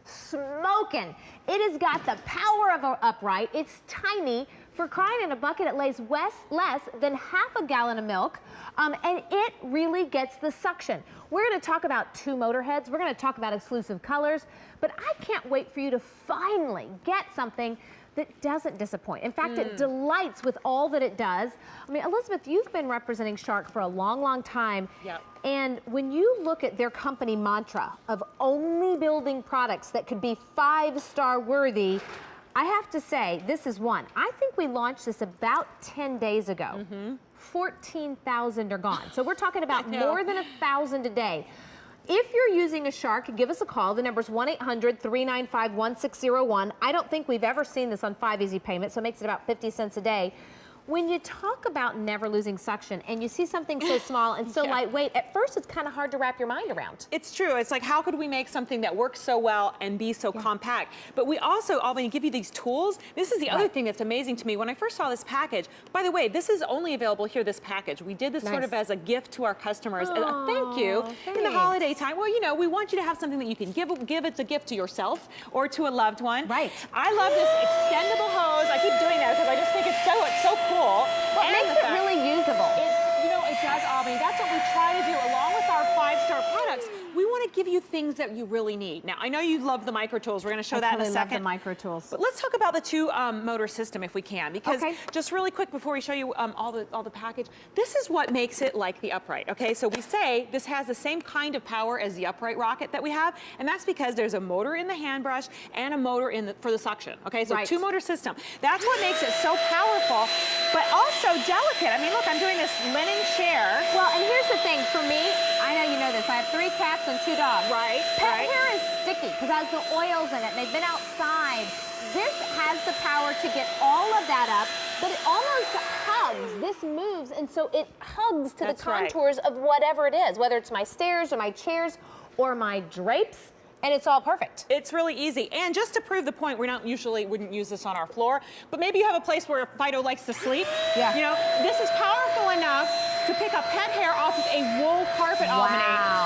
Smoking. It has got the power of an upright. It's tiny. For crying in a bucket, it lays less than half a gallon of milk, and it really gets the suction. We're going to talk about two motor heads. We're going to talk about exclusive colors, but I can't wait for you to finally get something that doesn't disappoint. In fact, it delights with all that it does. I mean, Elizabeth, you've been representing Shark for a long, long time. Yep. And when you look at their company mantra of only building products that could be 5-star worthy, I have to say, this is one. I think we launched this about 10 days ago. 14,000 are gone. So we're talking about more than 1,000 a day. If you're using a Shark, give us a call. The number's 1-800-395-1601. I don't think we've ever seen this on 5 easy payments, so it makes it about 50 cents a day. When you talk about never losing suction and you see something so small and so lightweight, at first it's kind of hard to wrap your mind around. It's true. It's like, how could we make something that works so well and be so compact? But we also, Albany, give you these tools. This is the other thing that's amazing to me. When I first saw this package, by the way, this is only available here, this package. We did this sort of as a gift to our customers. As a thank you in the holiday time. Well, you know, we want you to have something that you can give as a gift to yourself or to a loved one. Right. I love this extendable hose. I keep doing that because I just think it's so cool. Well, it makes it really usable. You know, it does, Albany. That's what we try to do along with our 5-star products. We want to give you things that you really need. Now, I know you love the micro tools. We're going to show that in a second. I love the micro tools. But let's talk about the two motor system if we can, because just really quick before we show you all the package, this is what makes it like the upright. Okay, so we say this has the same kind of power as the upright rocket that we have, and that's because there's a motor in the hand brush and a motor for the suction. Okay, so two motor system. That's what makes it so powerful, but also delicate. I mean, look, I'm doing this linen share. Well, and here's the thing for me. I know you know this. I have 3 cats and 2 dogs. Pet hair is sticky because it has the oils in it. They've been outside. This has the power to get all of that up, but it almost hugs. This moves, and so it hugs to the contours of whatever it is, whether it's my stairs or my chairs or my drapes. And it's all perfect. It's really easy. And just to prove the point, we wouldn't use this on our floor, but maybe you have a place where Fido likes to sleep. You know, this is powerful enough to pick up pet hair off of a wool carpet, Albany.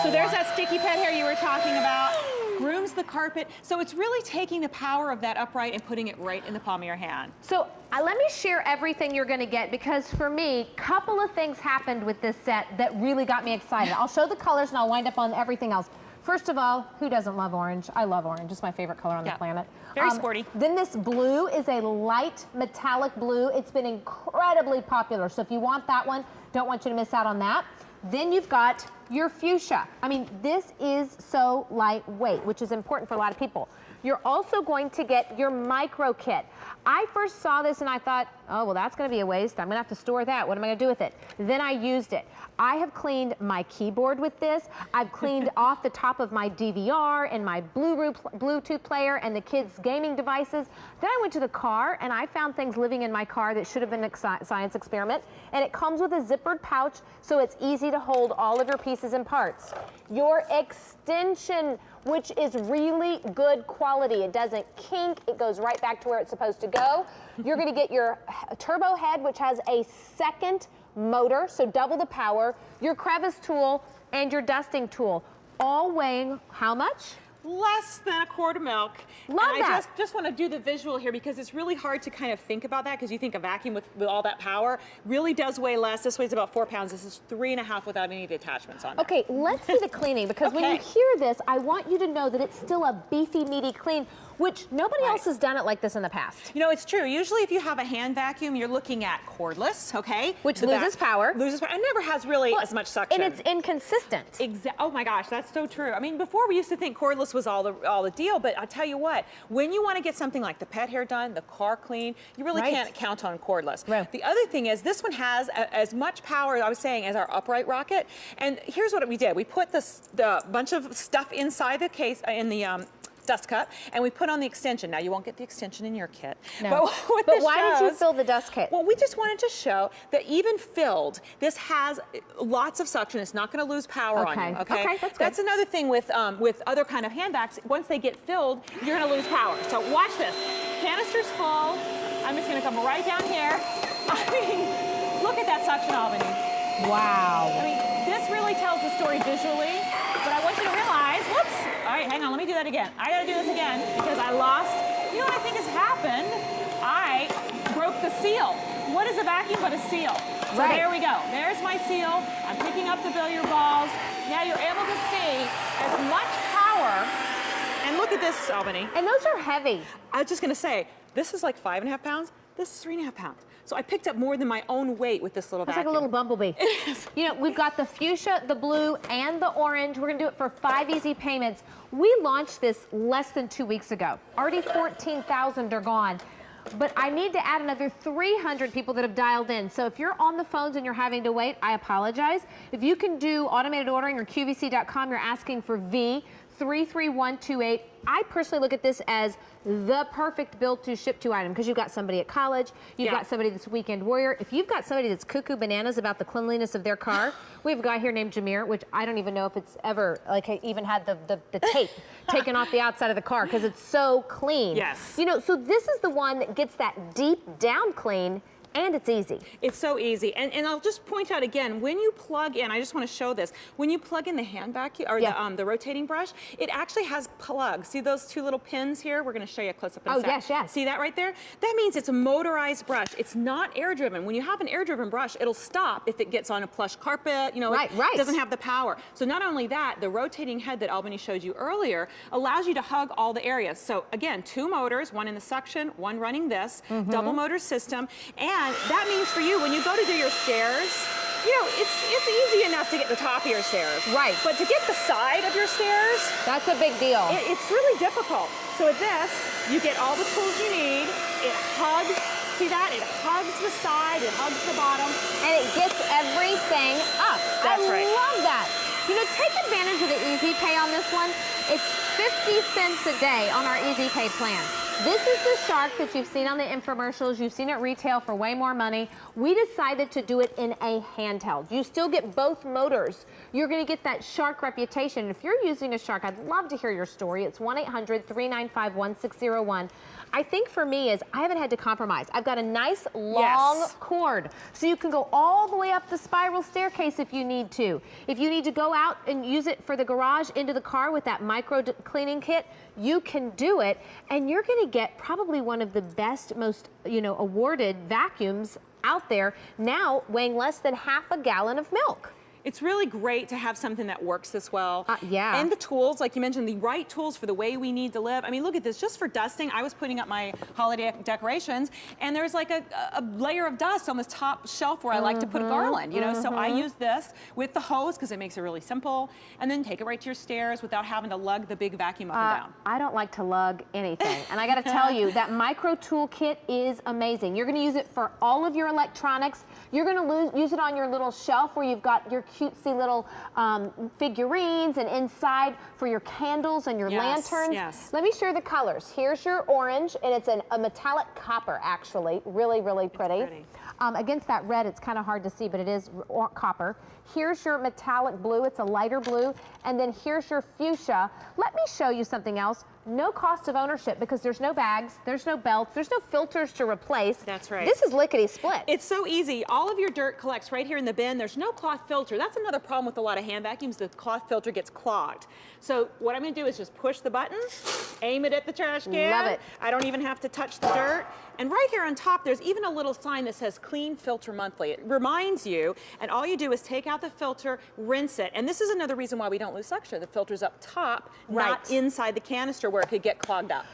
So there's that sticky pet hair you were talking about. Grooms the carpet. So it's really taking the power of that upright and putting it right in the palm of your hand. So let me share everything you're going to get, because for me, a couple of things happened with this set that really got me excited. I'll show the colors and I'll wind up on everything else. First of all, who doesn't love orange? I love orange. It's my favorite color on the planet. Very sporty. Then this blue is a light metallic blue. It's been incredibly popular. So if you want that one, don't want you to miss out on that. Then you've got your fuchsia. I mean, this is so lightweight, which is important for a lot of people. You're also going to get your micro kit. I first saw this and I thought, oh, well, that's going to be a waste. I'm going to have to store that. What am I going to do with it? Then I used it. I have cleaned my keyboard with this. I've cleaned off the top of my DVR and my Bluetooth player and the kids' gaming devices. Then I went to the car and I found things living in my car that should have been a science experiment. And it comes with a zippered pouch, so it's easy to hold all of your pieces and parts. Your extension, which is really good quality. It doesn't kink. It goes right back to where it's supposed to go. You're going to get your turbo head, which has a second motor, so double the power, your crevice tool, and your dusting tool, all weighing how much? Less than a quart of milk. Love and that. I just want to do the visual here because it's really hard to kind of think about that, because you think a vacuum with all that power really does weigh less. This weighs about 4 pounds. This is 3.5 without any attachments on it. Okay, let's see the cleaning, because when you hear this, I want you to know that it's still a beefy, meaty clean, which nobody else has done it like this in the past. You know, it's true. Usually if you have a hand vacuum, you're looking at cordless, okay? Which loses power. Loses power. It never has really as much suction. And it's inconsistent. Oh my gosh, that's so true. I mean, before we used to think cordless was all the deal, but I'll tell you what, when you want to get something like the pet hair done, the car clean, you really can't count on cordless. The other thing is this one has as much power, I was saying, as our upright rocket. And here's what we did. We put the bunch of stuff inside the case, in the dust cup, and we put on the extension. Now, you won't get the extension in your kit. No. But why did you fill the dust kit? Well, we just wanted to show that even filled, this has lots of suction. It's not going to lose power on you. Okay, that's good. That's another thing with other kind of hand vacs. Once they get filled, you're going to lose power. So watch this. Canister's full. I'm just going to come right down here. I mean, look at that suction, Albany. Wow. I mean, this really tells the story visually, but I want you to realize, whoops, I right, hang on, let me do that again. I gotta do this again because I lost. You know what I think has happened? I broke the seal. What is a vacuum but a seal? So there we go. There's my seal. I'm picking up the billiard balls. Now you're able to see as much power. And look at this, Albany. And those are heavy. I was just gonna say, this is like 5.5 pounds. This is 3.5 pounds. So I picked up more than my own weight with this little vacuum. It's like a little bumblebee. It is. You know, we've got the fuchsia, the blue, and the orange. We're gonna do it for 5 easy payments. We launched this less than 2 weeks ago. Already 14,000 are gone. But I need to add another 300 people that have dialed in. So if you're on the phones and you're having to wait, I apologize. If you can do automated ordering or QVC.com, you're asking for V33128. I personally look at this as the perfect build to ship to item because you've got somebody at college, you've got somebody that's a weekend warrior. If you've got somebody that's cuckoo bananas about the cleanliness of their car, we have a guy here named Jameer, which I don't even know if it's ever, like, even had the tape taken off the outside of the car because it's so clean. Yes. You know, so this is the one that gets that deep down clean. And it's easy. It's so easy. And I'll just point out again, when you plug in, I just want to show this, when you plug in the hand vacuum, or the rotating brush, it actually has plugs. See those two little pins here? We're going to show you a close-up in a sec. Yes. See that right there? That means it's a motorized brush. It's not air-driven. When you have an air-driven brush, it'll stop if it gets on a plush carpet, you know, it doesn't have the power. So not only that, the rotating head that Albany showed you earlier allows you to hug all the areas. So again, 2 motors, one in the suction, one running this, double motor system, and that means for you, when you go to do your stairs, you know, it's easy enough to get the top of your stairs. Right. But to get the side of your stairs, that's a big deal. It's really difficult. So with this, you get all the tools you need. It hugs, see that? It hugs the side, it hugs the bottom. And it gets everything up. That's right. I love that. You know, take advantage of the Easy Pay on this one. It's 50 cents a day on our Easy Pay plan. This is the Shark that you've seen on the infomercials. You've seen it retail for way more money. We decided to do it in a handheld. You still get both motors. You're going to get that Shark reputation. If you're using a Shark, I'd love to hear your story. It's 1-800-395-1601. I think for me is I haven't had to compromise. I've got a nice long cord, so you can go all the way up the spiral staircase if you need to. If you need to go out and use it for the garage into the car with that micro cleaning kit, you can do it, and you're going to get probably one of the best, most, you know, awarded vacuums out there now, weighing less than half a gallon of milk. It's really great to have something that works this well. Yeah. And the tools, like you mentioned, the right tools for the way we need to live. I mean, look at this, just for dusting, I was putting up my holiday decorations, and there's like a layer of dust on the top shelf where I like to put a garland, you know? So I use this with the hose because it makes it really simple, and then take it right to your stairs without having to lug the big vacuum up and down. I don't like to lug anything. And I got to tell you, that micro tool kit is amazing. You're going to use it for all of your electronics. You're going to use it on your little shelf where you've got your cutesy little figurines, and inside for your candles and your lanterns. Let me share the colors. Here's your orange, and it's a metallic copper, actually. Really, really pretty. Against that red, it's kind of hard to see, but it is copper. Here's your metallic blue. It's a lighter blue. And then here's your fuchsia. Let me show you something else. No cost of ownership because there's no bags, there's no belts, there's no filters to replace. That's right. This is lickety-split. It's so easy. All of your dirt collects right here in the bin. There's no cloth filter. That's another problem with a lot of hand vacuums. The cloth filter gets clogged. So what I'm going to do is just push the button, aim it at the trash can. Love it. I don't even have to touch the dirt. And right here on top, there's even a little sign that says Clean Filter Monthly. It reminds you, and all you do is take out the filter, rinse it. And this is another reason why we don't lose suction. The filter's up top, not inside the canister where it could get clogged up.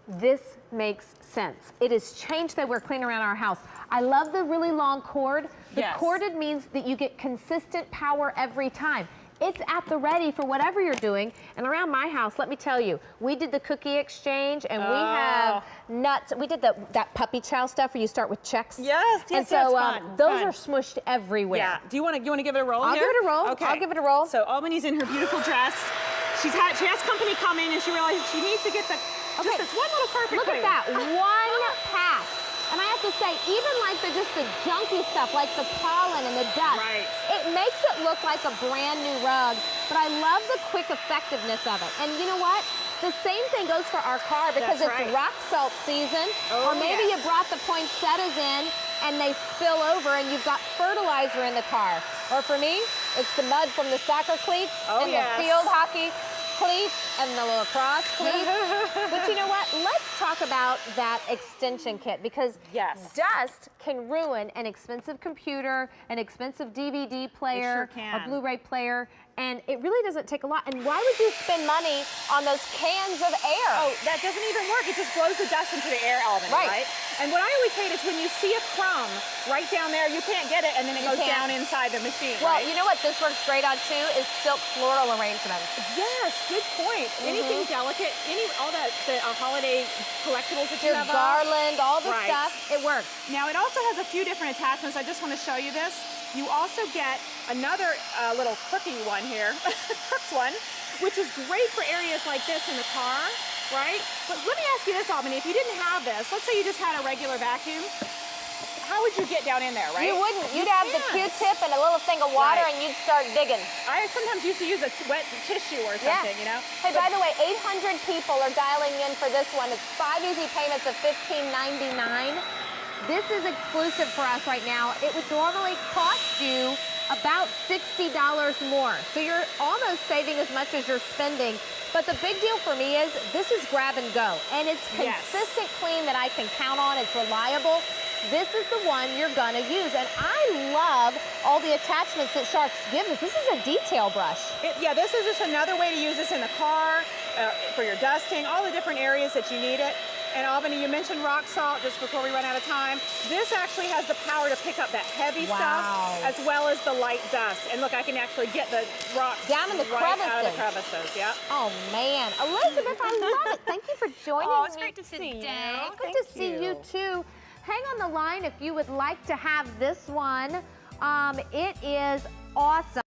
This makes sense. It has changed the way we're cleaning around our house. I love the really long cord. The corded means that you get consistent power every time. It's at the ready for whatever you're doing. And around my house, let me tell you, we did the cookie exchange, and we have nuts. We did that puppy chow stuff where you start with checks. And so those are smushed everywhere. Yeah. Do you want to give it a roll? I'll give it a roll. Okay. I'll give it a roll. So Albany's in her beautiful dress. She has company come in, and she realizes she needs to get just this one little carpet Look at that, one pass. And I have to say, even like just the junky stuff, like the pollen and the dust, it makes it look like a brand new rug. But I love the quick effectiveness of it. And you know what? The same thing goes for our car because it's rock salt season. Or maybe you brought the poinsettias in and they spill over and you've got fertilizer in the car. Or for me, it's the mud from the soccer cleats and the field hockey. cleats and the lacrosse cleats. But you know what? Let's talk about that extension kit, because dust can ruin an expensive computer, an expensive DVD player, a Blu-ray player, and it really doesn't take a lot. And why would you spend money on those cans of air? Oh, that doesn't even work. It just blows the dust into the air, Albany, right? And what I always hate is when you see a crumb right down there, you can't get it, and then it goes down inside the machine, Well, you know what this works great on too is silk floral arrangements. Yes, good point. Anything delicate, all the holiday collectibles that you have garland, all the stuff, it works. Now, it also has a few different attachments. I just want to show you this. You also get another little crooky one here, crooks one, which is great for areas like this in the car, right? But let me ask you this, Albany, if you didn't have this, let's say you just had a regular vacuum, how would you get down in there, right? You wouldn't. You'd have the Q-tip and a little thing of water and you'd start digging. I sometimes used to use a wet tissue or something, you know? Hey, by the way, 800 people are dialing in for this one. It's 5 easy payments of $15.99. This is exclusive for us right now. It would normally cost you about $60 more. So you're almost saving as much as you're spending. But the big deal for me is this is grab and go. And it's consistent clean that I can count on. It's reliable. This is the one you're gonna use. And I love all the attachments that Sharks give us. This is a detail brush. This is just another way to use this in the car, for your dusting, all the different areas that you need it. And Albany, you mentioned rock salt just before we run out of time. This actually has the power to pick up that heavy stuff as well as the light dust. And look, I can actually get the rocks down in the crevices. Out of the crevices. Oh man, Elizabeth, I love it. Thank you for joining me. It's great to see you. Good to see you too. Hang on the line if you would like to have this one. It is awesome.